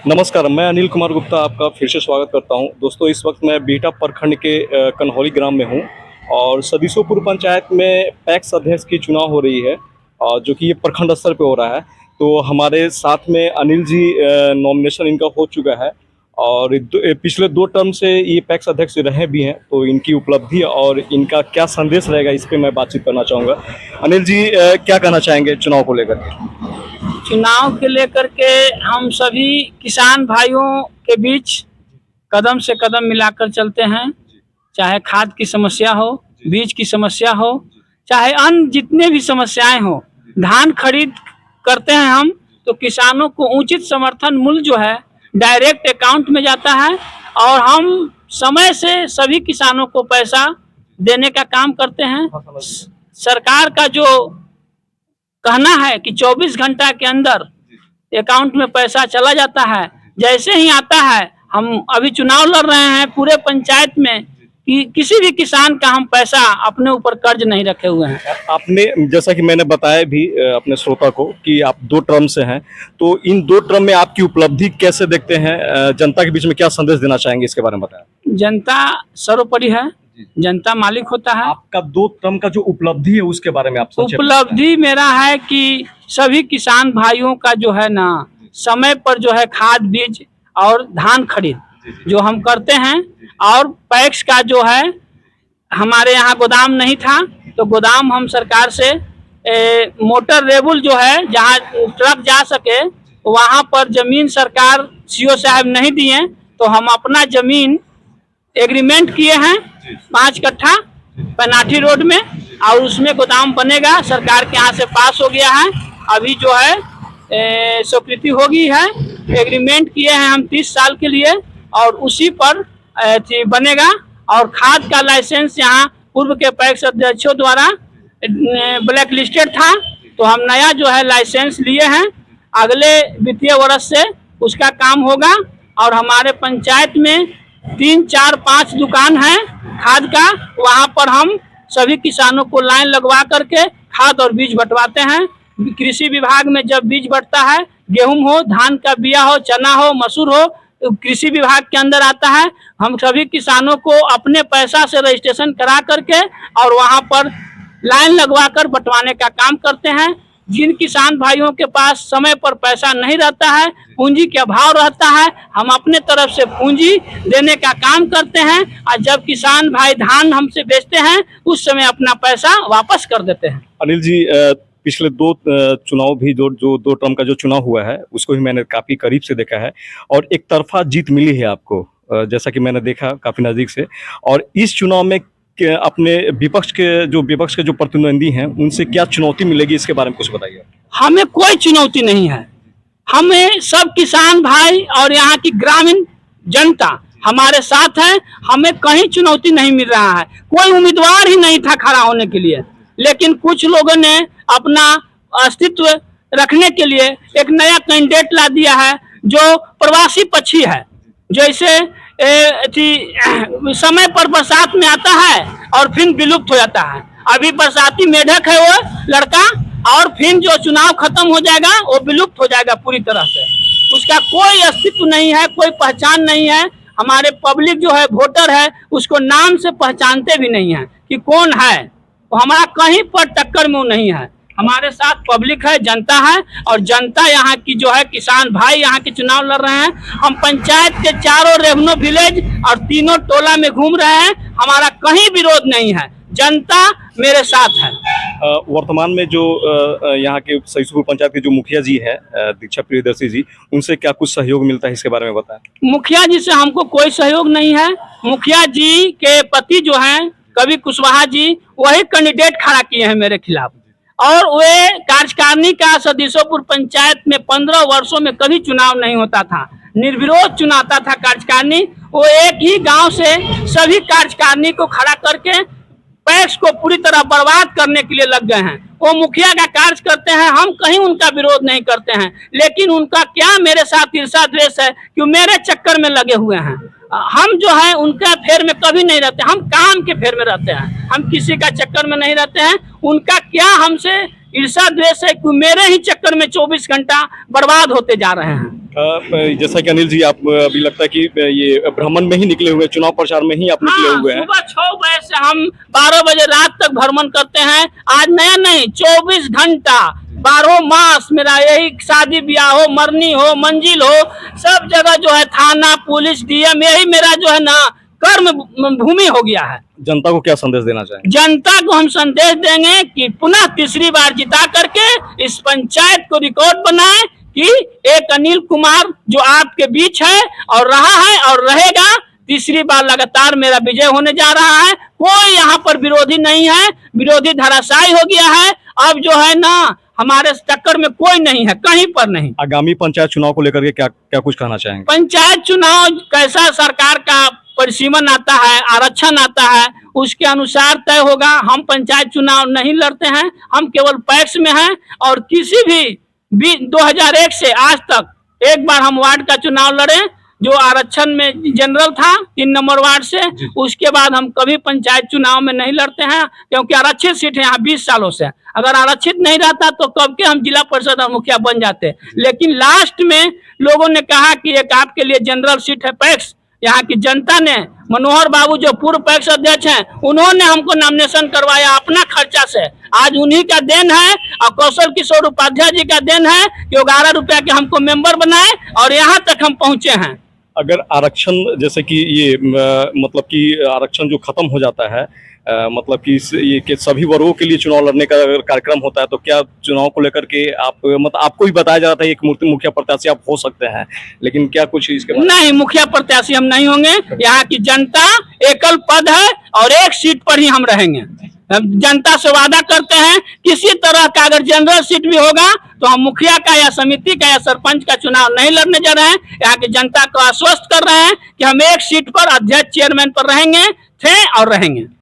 नमस्कार, मैं अनिल कुमार गुप्ता आपका फिर से स्वागत करता हूं। दोस्तों, इस वक्त मैं बिहटा प्रखंड के कन्हौली ग्राम में हूं और सदीसोपुर पंचायत में पैक्स अध्यक्ष की चुनाव हो रही है और जो कि ये प्रखंड स्तर पे हो रहा है। तो हमारे साथ में अनिल जी, नॉमिनेशन इनका हो चुका है और पिछले 2 टर्म से ये पैक्स अध्यक्ष रहे भी हैं, तो इनकी उपलब्धि और इनका क्या संदेश रहेगा इस पर मैं बातचीत करना चाहूँगा। अनिल जी, क्या कहना चाहेंगे चुनाव को लेकर के? चुनाव के लेकर के हम सभी किसान भाइयों के बीच कदम से कदम मिलाकर चलते हैं। चाहे खाद की समस्या हो, बीज की समस्या हो, चाहे अन्य जितने भी समस्याएं हो, धान खरीद करते हैं हम तो किसानों को उचित समर्थन मूल्य जो है डायरेक्ट अकाउंट में जाता है और हम समय से सभी किसानों को पैसा देने का काम करते हैं। सरकार का जो कहना है कि 24 घंटा के अंदर अकाउंट में पैसा चला जाता है। जैसे ही आता है, हम अभी चुनाव लड़ रहे हैं पूरे पंचायत में कि किसी भी किसान का हम पैसा अपने ऊपर कर्ज नहीं रखे हुए हैं। आपने, जैसा कि मैंने बताया भी अपने श्रोता को कि आप 2 टर्म से हैं, तो इन 2 टर्म में आपकी उपलब्धि कैसे देखते हैं? जनता के बीच में क्या संदेश देना चाहेंगे, इसके बारे में बताएं। जनता सर्वोपरि है, जनता मालिक होता है। आपका 2 टर्म का जो उपलब्धि है उसके बारे में आप संक्षेप में उपलब्धि मेरा है कि सभी किसान भाइयों का जो है ना, समय पर जो है खाद बीज और धान खरीद जो हम करते हैं, और पैक्स का जो है हमारे यहाँ गोदाम नहीं था तो गोदाम हम सरकार से मोटर रेबुल जो है जहाँ ट्रक जा सके वहाँ पर जमीन सरकार सीओ साहब नहीं दिए, तो हम अपना जमीन एग्रीमेंट किए हैं 5 कट्ठा पनाठी रोड में, और उसमें गोदाम बनेगा। सरकार के यहाँ से पास हो गया है, अभी जो है स्वीकृति हो गई है। एग्रीमेंट किए हैं हम 30 साल के लिए और उसी पर बनेगा। और खाद का लाइसेंस यहाँ पूर्व के पैक्स अध्यक्षों द्वारा ब्लैक लिस्टेड था, तो हम नया जो है लाइसेंस लिए हैं। अगले वित्तीय वर्ष से उसका काम होगा और हमारे पंचायत में 3, 4, 5 दुकान है खाद का, वहाँ पर हम सभी किसानों को लाइन लगवा करके खाद और बीज बंटवाते हैं। कृषि विभाग में जब बीज बंटता है, गेहूं हो, धान का बिया हो, चना हो, मसूर हो, तो कृषि विभाग के अंदर आता है। हम सभी किसानों को अपने पैसा से रजिस्ट्रेशन करा करके और वहाँ पर लाइन लगवा कर बंटवाने का काम करते हैं। जिन किसान भाइयों के पास समय पर पैसा नहीं रहता है, पूंजी के अभाव रहता है, हम अपने तरफ से पूंजी देने का काम करते हैं और जब किसान भाई धान हमसे बेचते हैं उस समय अपना पैसा वापस कर देते हैं। अनिल जी, पिछले 2 चुनाव भी जो 2 टर्म का जो चुनाव हुआ है उसको भी मैंने काफ़ी करीब से देखा है और एक तरफा जीत मिली है आपको, जैसा कि मैंने देखा काफ़ी नज़दीक से। और इस चुनाव में अपने विपक्ष के जो प्रतिद्वंदी हैं उनसे क्या चुनौती मिलेगी, इसके बारे में कुछ बताइए। हमें कोई चुनौती नहीं है, हमें सब किसान भाई और यहाँ की ग्रामीण जनता हमारे साथ है। हमें कहीं चुनौती नहीं मिल रहा है, कोई उम्मीदवार ही नहीं था खड़ा होने के लिए, लेकिन कुछ लोगों ने अपना अस्तित्व रखने के लिए एक नया कैंडिडेट ला दिया है जो प्रवासी पक्षी है। जैसे समय पर बरसात में आता है और फिर विलुप्त हो जाता है। अभी बरसाती मेढक है वो लड़का, और फिर जो चुनाव खत्म हो जाएगा वो विलुप्त हो जाएगा पूरी तरह से। उसका कोई अस्तित्व नहीं है, कोई पहचान नहीं है। हमारे पब्लिक जो है वोटर है उसको नाम से पहचानते भी नहीं है कि कौन है। तो हमारा कहीं पर टक्कर में नहीं है। हमारे साथ पब्लिक है, जनता है, और जनता यहाँ की जो है किसान भाई यहाँ के चुनाव लड़ रहे हैं। हम पंचायत के चारों रेवन्यू विलेज और 3 टोला में घूम रहे हैं, हमारा कहीं विरोध नहीं है, जनता मेरे साथ है। वर्तमान में जो यहाँ के सदीसोपुर पंचायत के जो मुखिया जी है दीक्षा प्रियदर्शी जी, उनसे क्या कुछ सहयोग मिलता है, इसके बारे में बताएं। मुखिया जी से हमको कोई सहयोग नहीं है। मुखिया जी के पति जो हैं कवि कुशवाहा जी, वही कैंडिडेट खड़ा किए हैं मेरे खिलाफ, और वे कार्यकारिणी का सदीसोपुर पंचायत में 15 वर्षों में कभी चुनाव नहीं होता था, निर्विरोध चुनाता था कार्यकारिणी। वो एक ही गांव से सभी कार्यकारिणी को खड़ा करके पैक्स को पूरी तरह बर्बाद करने के लिए लग गए हैं। वो मुखिया का कार्य करते हैं, हम कहीं उनका विरोध नहीं करते हैं, लेकिन उनका क्या मेरे साथ ईर्ष्या द्वेष है कि मेरे चक्कर में लगे हुए हैं। हम जो है उनका फेर में कभी नहीं रहते, हम काम के फेर में रहते हैं, हम किसी का चक्कर में नहीं रहते हैं। उनका क्या हमसे ईर्षा द्वेष है कि मेरे ही चक्कर में 24 घंटा बर्बाद होते जा रहे हैं। जैसा कि अनिल जी आप अभी लगता है कि ये भ्रमण में ही निकले हुए, चुनाव प्रचार में ही आप निकले हुए हैं। सुबह 6 बजे से हम 12 बजे रात तक भ्रमण करते हैं। आज नया नहीं, 24 घंटा 12 मास मेरा यही शादी ब्याह हो, मरनी हो, मंजिल हो, सब जगह जो है थाना पुलिस डीएम यही मेरा जो है ना कर्म भूमि हो गया है। जनता को क्या संदेश देना चाहेंगे? जनता को हम संदेश देंगे कि पुनः तीसरी बार जिता करके इस पंचायत को रिकॉर्ड बनाए कि एक अनिल कुमार जो आपके बीच है और रहा है और रहेगा, तीसरी बार लगातार मेरा विजय होने जा रहा है। कोई यहाँ पर विरोधी नहीं है, विरोधी धराशायी हो गया है। अब जो है ना हमारे टक्कर में कोई नहीं है, कहीं पर नहीं। आगामी पंचायत चुनाव को लेकर के क्या कुछ कहना चाहेंगे? पंचायत चुनाव कैसा सरकार का परिसीमन आता है, आरक्षण आता है, उसके अनुसार तय होगा। हम पंचायत चुनाव नहीं लड़ते हैं, हम केवल पैक्स में हैं और किसी भी 2001 से आज तक एक बार हम वार्ड का चुनाव लड़े जो आरक्षण में जनरल था 3 नंबर वार्ड से। उसके बाद हम कभी पंचायत चुनाव में नहीं लड़ते हैं क्योंकि आरक्षित सीट है यहाँ 20 सालों से। अगर आरक्षित नहीं रहता तो कब के हम जिला परिषद और मुखिया बन जाते। लेकिन लास्ट में लोगों ने कहा कि एक आपके लिए जनरल सीट है पैक्स। यहाँ की जनता ने मनोहर बाबू जो पूर्व पैक्स अध्यक्ष हैं उन्होंने हमको नॉमिनेशन करवाया अपना खर्चा से। आज उन्हीं का देन है और कौशल किशोर उपाध्याय जी का देन है कि 11 रुपया के हमको मेंबर बनाए और यहाँ तक हम पहुंचे हैं। अगर आरक्षण जैसे कि ये मतलब कि आरक्षण जो खत्म हो जाता है, मतलब कि ये कि सभी वर्गों के लिए चुनाव लड़ने का अगर कार्यक्रम होता है तो क्या चुनाव को लेकर के आप मतलब आपको ही बताया जा रहा था एक मुखिया प्रत्याशी आप हो सकते हैं, लेकिन क्या कुछ इसके बाद? नहीं, मुखिया प्रत्याशी हम नहीं होंगे। यहाँ की जनता एकल पद है और एक सीट पर ही हम रहेंगे। जनता से वादा करते हैं किसी तरह का अगर जनरल सीट भी होगा तो हम मुखिया का या समिति का या सरपंच का चुनाव नहीं लड़ने जा रहे हैं। यहाँ की जनता को आश्वस्त कर रहे हैं कि हम एक सीट पर अध्यक्ष चेयरमैन पर रहेंगे, थे और रहेंगे।